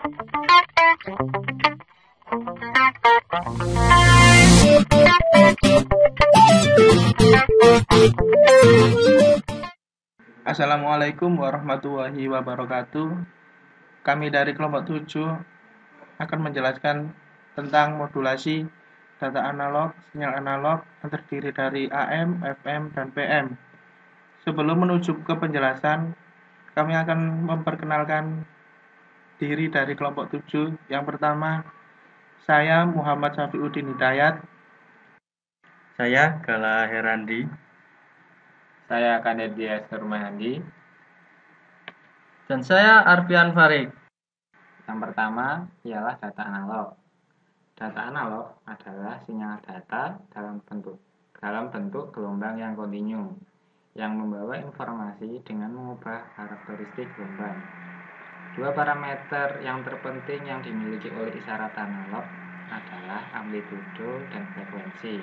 Assalamualaikum warahmatullahi wabarakatuh. Kami dari kelompok 7 akan menjelaskan tentang modulasi data analog, sinyal analog yang terdiri dari AM, FM, dan PM. Sebelum menuju ke penjelasan, kami akan memperkenalkan diri dari kelompok 7. Yang pertama, saya Muhammad Syafiuddin Hidayat. Saya Gala Herandi. Saya Kanedia Surmahandi. Dan saya Arfian Farid. Yang pertama ialah data analog. Data analog adalah sinyal data dalam bentuk gelombang yang kontinu yang membawa informasi dengan mengubah karakteristik gelombang. Dua parameter yang terpenting yang dimiliki oleh isyarat analog adalah amplitudo dan frekuensi.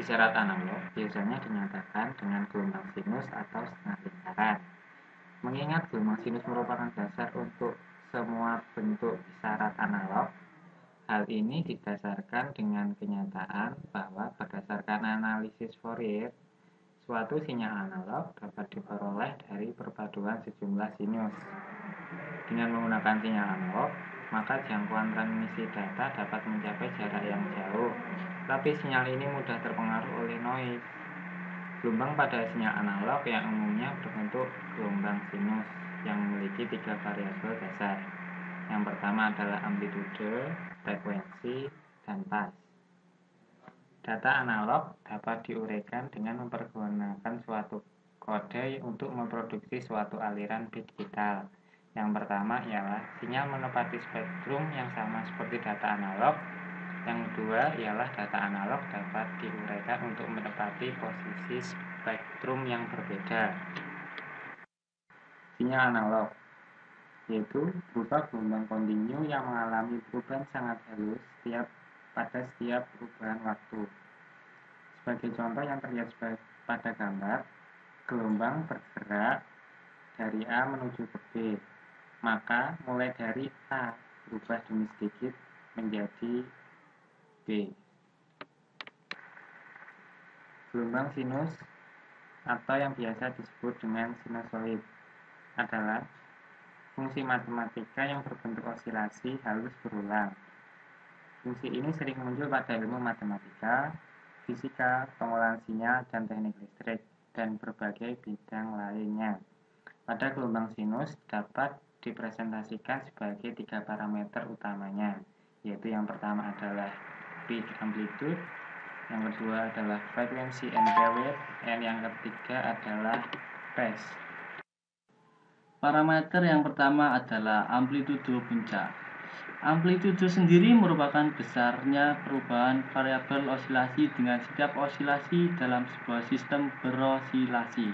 Isyarat analog biasanya dinyatakan dengan gelombang sinus atau setengah lingkaran. Mengingat gelombang sinus merupakan dasar untuk semua bentuk isyarat analog, hal ini didasarkan dengan kenyataan bahwa berdasarkan analisis Fourier, suatu sinyal analog dapat diperoleh dari perpaduan sejumlah sinus. Dengan menggunakan sinyal analog, maka jangkauan transmisi data dapat mencapai jarak yang jauh, tapi sinyal ini mudah terpengaruh oleh noise. Gelombang pada sinyal analog yang umumnya berbentuk gelombang sinus yang memiliki 3 variabel dasar. Yang pertama adalah amplitude, frekuensi, dan phase. Data analog dapat diuraikan dengan mempergunakan suatu kode untuk memproduksi suatu aliran bit digital. Yang pertama ialah sinyal menepati spektrum yang sama seperti data analog. Yang kedua ialah data analog dapat diuraikan untuk menepati posisi spektrum yang berbeda. Sinyal analog yaitu berupa gelombang kontinu yang mengalami perubahan sangat halus pada setiap perubahan waktu. Sebagai contoh yang terlihat pada gambar, gelombang bergerak dari A menuju ke B. Maka mulai dari A berubah demi sedikit menjadi B. Gelombang sinus atau yang biasa disebut dengan sinusoid adalah fungsi matematika yang berbentuk osilasi halus berulang. Fungsi ini sering muncul pada ilmu matematika, fisika, pengolahan sinyal, dan teknik listrik, dan berbagai bidang lainnya. Pada gelombang sinus dapat dipresentasikan sebagai 3 parameter utamanya, yaitu yang pertama adalah peak amplitude, yang kedua adalah frekuensi and period, dan yang ketiga adalah phase. Parameter yang pertama adalah amplitudo puncak. Amplitudo sendiri merupakan besarnya perubahan variabel osilasi dengan setiap osilasi dalam sebuah sistem berosilasi.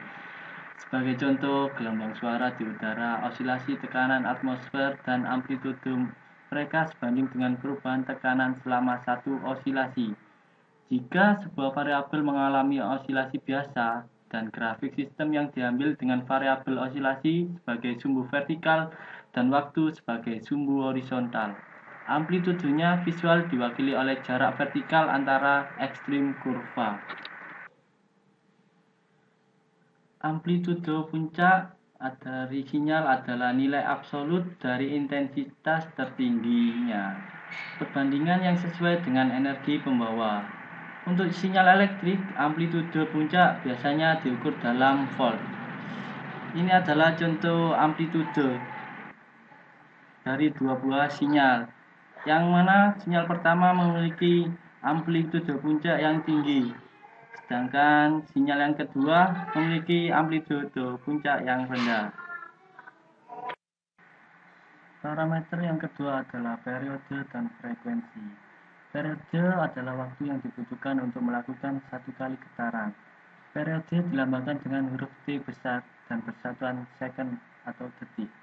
Sebagai contoh, gelombang suara di udara, osilasi tekanan atmosfer, dan amplitudo mereka sebanding dengan perubahan tekanan selama satu osilasi. Jika sebuah variabel mengalami osilasi biasa, dan grafik sistem yang diambil dengan variabel osilasi sebagai sumbu vertikal dan waktu sebagai sumbu horizontal. Amplitudonya visual diwakili oleh jarak vertikal antara ekstrim kurva. Amplitudo puncak dari sinyal adalah nilai absolut dari intensitas tertingginya, perbandingan yang sesuai dengan energi pembawa. Untuk sinyal elektrik, amplitudo puncak biasanya diukur dalam volt. Ini adalah contoh amplitudo dari dua buah sinyal, yang mana sinyal pertama memiliki amplitudo puncak yang tinggi, sedangkan sinyal yang kedua memiliki amplitudo puncak yang rendah. Parameter yang kedua adalah periode dan frekuensi. Periode adalah waktu yang dibutuhkan untuk melakukan satu kali getaran. Periode dilambangkan dengan huruf T besar dan persatuan second atau detik.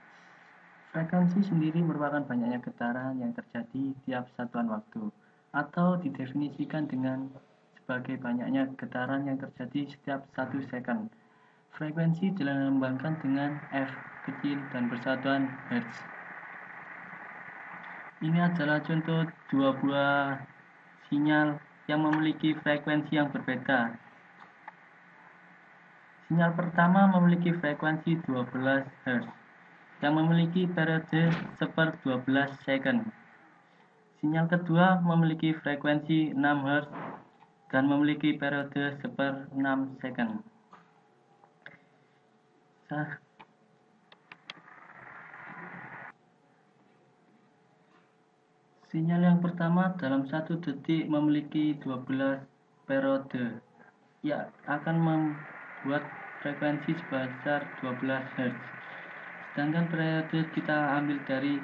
Frekuensi sendiri merupakan banyaknya getaran yang terjadi tiap satuan waktu, atau didefinisikan dengan sebagai banyaknya getaran yang terjadi setiap 1 second. Frekuensi dilambangkan dengan F kecil dan persatuan Hertz. Ini adalah contoh dua buah sinyal yang memiliki frekuensi yang berbeda. Sinyal pertama memiliki frekuensi 12 Hz yang memiliki periode 1/12 second. Sinyal kedua memiliki frekuensi 6 Hz dan memiliki periode 1/6 second. Sinyal yang pertama dalam 1 detik memiliki 12 periode, yang akan membuat frekuensi sebesar 12 Hz. Sedangkan periode kita ambil dari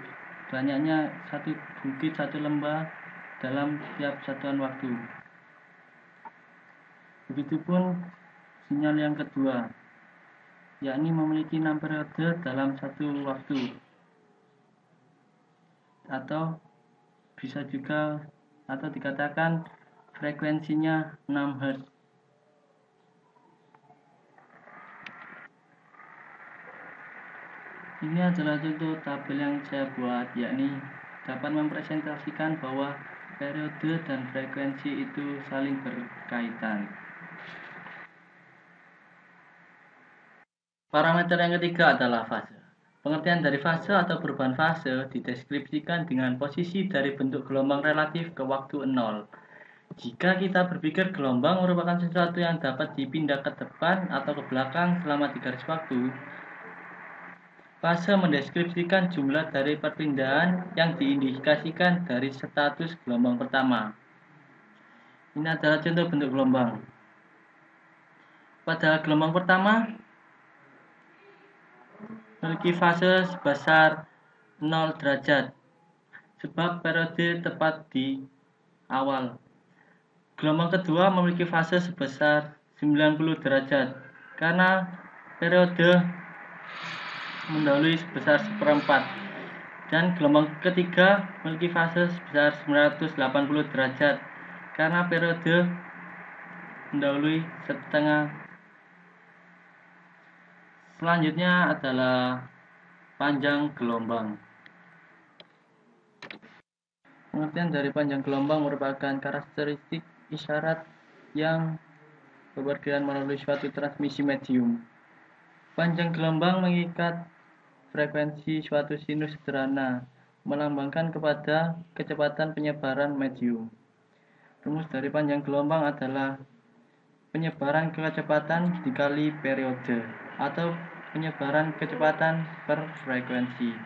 banyaknya satu bukit satu lembah dalam tiap satuan waktu. Begitupun sinyal yang kedua, yakni memiliki 6 periode dalam satu waktu, atau bisa juga atau dikatakan frekuensinya 6 Hz. Ini adalah contoh tabel yang saya buat, yakni dapat mempresentasikan bahwa periode dan frekuensi itu saling berkaitan. Parameter yang ketiga adalah fase. Pengertian dari fase atau perubahan fase dideskripsikan dengan posisi dari bentuk gelombang relatif ke waktu 0. Jika kita berpikir gelombang merupakan sesuatu yang dapat dipindah ke depan atau ke belakang selama 3 garis waktu, fase mendeskripsikan jumlah dari perpindahan yang diindikasikan dari status gelombang pertama. Ini adalah contoh bentuk gelombang. Pada gelombang pertama, memiliki fase sebesar 0 derajat, sebab periode tepat di awal. Gelombang kedua memiliki fase sebesar 90 derajat, karena periode mendahului sebesar 1/4. Dan gelombang ketiga memiliki fase sebesar 980 derajat, karena periode mendahului setengah. Selanjutnya adalah panjang gelombang. Pengertian dari panjang gelombang merupakan karakteristik isyarat yang bepergian melalui suatu transmisi medium. Panjang gelombang mengikat frekuensi suatu sinus sederhana, melambangkan kepada kecepatan penyebaran medium. Rumus dari panjang gelombang adalah penyebaran kecepatan dikali periode, atau penyebaran kecepatan per frekuensi.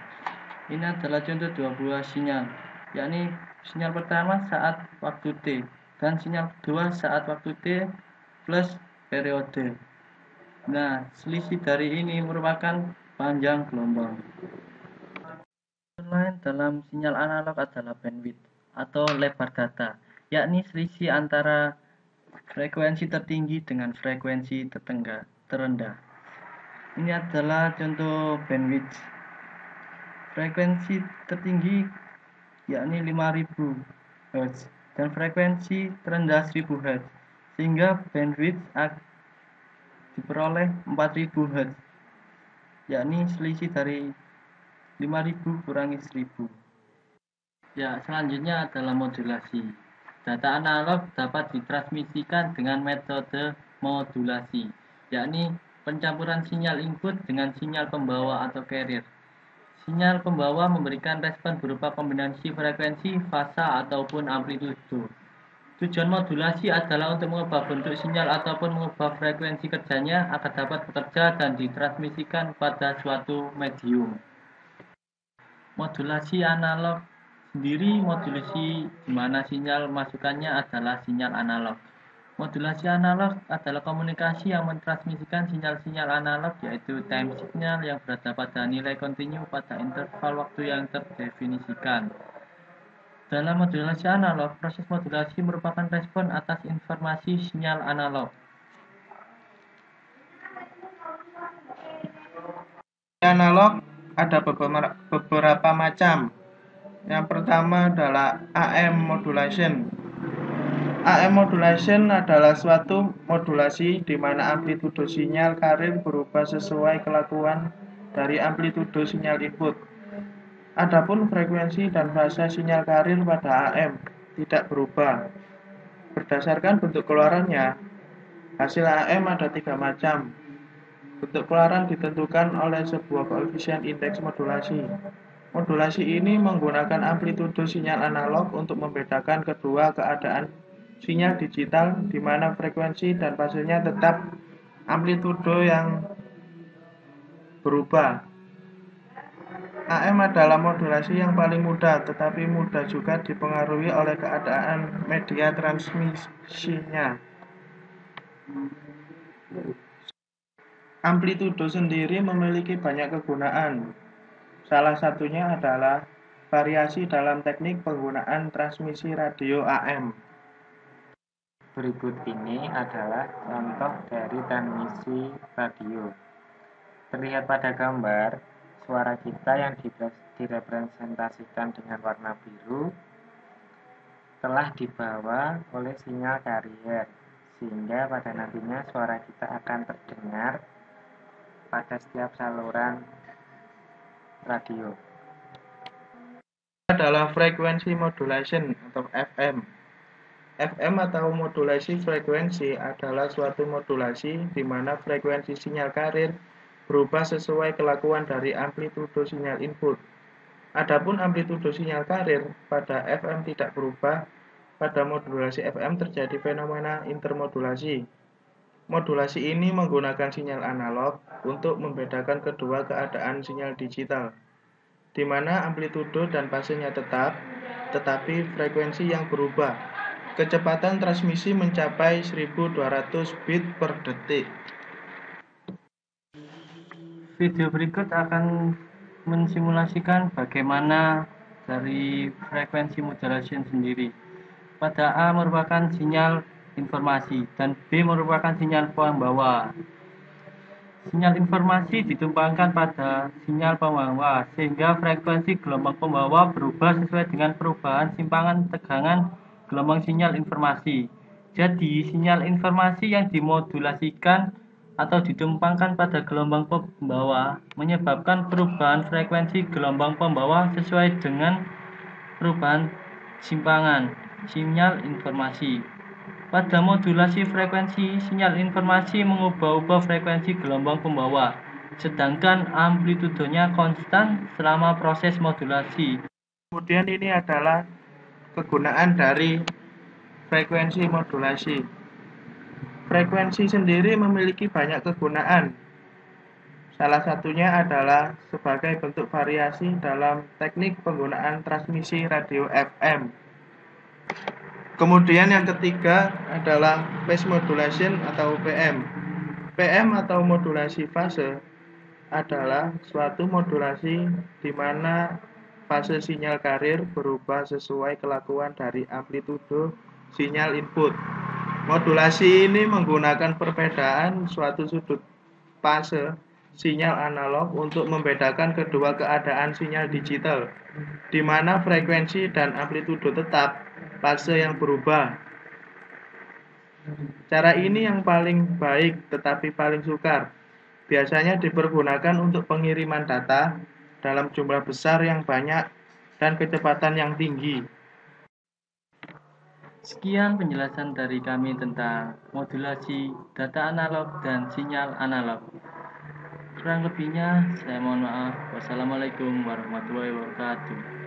Ini adalah contoh dua buah sinyal, yakni sinyal pertama saat waktu T dan sinyal kedua saat waktu T plus periode. Nah, selisih dari ini merupakan panjang gelombang. Lain dalam sinyal analog adalah bandwidth atau lebar data, yakni selisih antara frekuensi tertinggi dengan frekuensi terendah. Ini adalah contoh bandwidth. Frekuensi tertinggi yakni 5000 Hz dan frekuensi terendah 1000 Hz, sehingga bandwidth diperoleh 4000 Hz, yakni selisih dari 5000 kurangi 1000. Ya, selanjutnya adalah modulasi. Data analog dapat ditransmisikan dengan metode modulasi, yakni pencampuran sinyal input dengan sinyal pembawa atau carrier. Sinyal pembawa memberikan respon berupa kombinasi frekuensi, fasa, ataupun amplitudo. Tujuan modulasi adalah untuk mengubah bentuk sinyal ataupun mengubah frekuensi kerjanya agar dapat bekerja dan ditransmisikan pada suatu medium. Modulasi analog sendiri modulasi di mana sinyal masukannya adalah sinyal analog. Modulasi analog adalah komunikasi yang mentransmisikan sinyal-sinyal analog, yaitu time signal yang berada pada nilai kontinu pada interval waktu yang terdefinisikan. Dalam modulasi analog, proses modulasi merupakan respon atas informasi sinyal analog. Analog ada beberapa macam. Yang pertama adalah AM modulation. AM modulation adalah suatu modulasi di mana amplitudo sinyal carrier berubah sesuai kelakuan dari amplitudo sinyal input. Adapun frekuensi dan fase sinyal carrier pada AM tidak berubah. Berdasarkan bentuk keluarannya, hasil AM ada 3 macam. Bentuk keluaran ditentukan oleh sebuah koefisien indeks modulasi. Modulasi ini menggunakan amplitudo sinyal analog untuk membedakan kedua keadaan sinyal digital di mana frekuensi dan fasenya tetap amplitudo yang berubah. AM adalah modulasi yang paling mudah, tetapi mudah juga dipengaruhi oleh keadaan media transmisinya. Amplitudo sendiri memiliki banyak kegunaan. Salah satunya adalah variasi dalam teknik penggunaan transmisi radio AM. Berikut ini adalah contoh dari transmisi radio. Terlihat pada gambar, suara kita yang direpresentasikan dengan warna biru telah dibawa oleh sinyal carrier, sehingga pada nantinya suara kita akan terdengar pada setiap saluran radio. Adalah frekuensi modulation atau FM. FM atau modulasi frekuensi adalah suatu modulasi di mana frekuensi sinyal carrier berubah sesuai kelakuan dari amplitudo sinyal input. Adapun amplitudo sinyal carrier pada FM tidak berubah, pada modulasi FM terjadi fenomena intermodulasi. Modulasi ini menggunakan sinyal analog untuk membedakan kedua keadaan sinyal digital, di mana amplitudo dan fasenya tetap, tetapi frekuensi yang berubah. Kecepatan transmisi mencapai 1200 bit per detik. Video berikut akan mensimulasikan bagaimana dari frekuensi modulation sendiri. Pada A merupakan sinyal informasi dan B merupakan sinyal pembawa. Sinyal informasi ditumpangkan pada sinyal pembawa sehingga frekuensi gelombang pembawa berubah sesuai dengan perubahan simpangan tegangan gelombang sinyal informasi. Jadi, sinyal informasi yang dimodulasikan atau ditumpangkan pada gelombang pembawa menyebabkan perubahan frekuensi gelombang pembawa sesuai dengan perubahan simpangan sinyal informasi. Pada modulasi frekuensi, sinyal informasi mengubah-ubah frekuensi gelombang pembawa, sedangkan amplitudonya konstan selama proses modulasi. Kemudian ini adalah kegunaan dari frekuensi modulasi. Frekuensi sendiri memiliki banyak kegunaan. Salah satunya adalah sebagai bentuk variasi dalam teknik penggunaan transmisi radio FM. Kemudian yang ketiga adalah phase modulation atau PM. PM atau modulasi fase adalah suatu modulasi di mana fase sinyal carrier berubah sesuai kelakuan dari amplitudo sinyal input. Modulasi ini menggunakan perbedaan suatu sudut fase sinyal analog untuk membedakan kedua keadaan sinyal digital, di mana frekuensi dan amplitudo tetap, fase yang berubah. Cara ini yang paling baik tetapi paling sukar. Biasanya dipergunakan untuk pengiriman data dalam jumlah besar yang banyak dan kecepatan yang tinggi. Sekian penjelasan dari kami tentang modulasi data analog dan sinyal analog. Kurang lebihnya saya mohon maaf. Wassalamualaikum warahmatullahi wabarakatuh.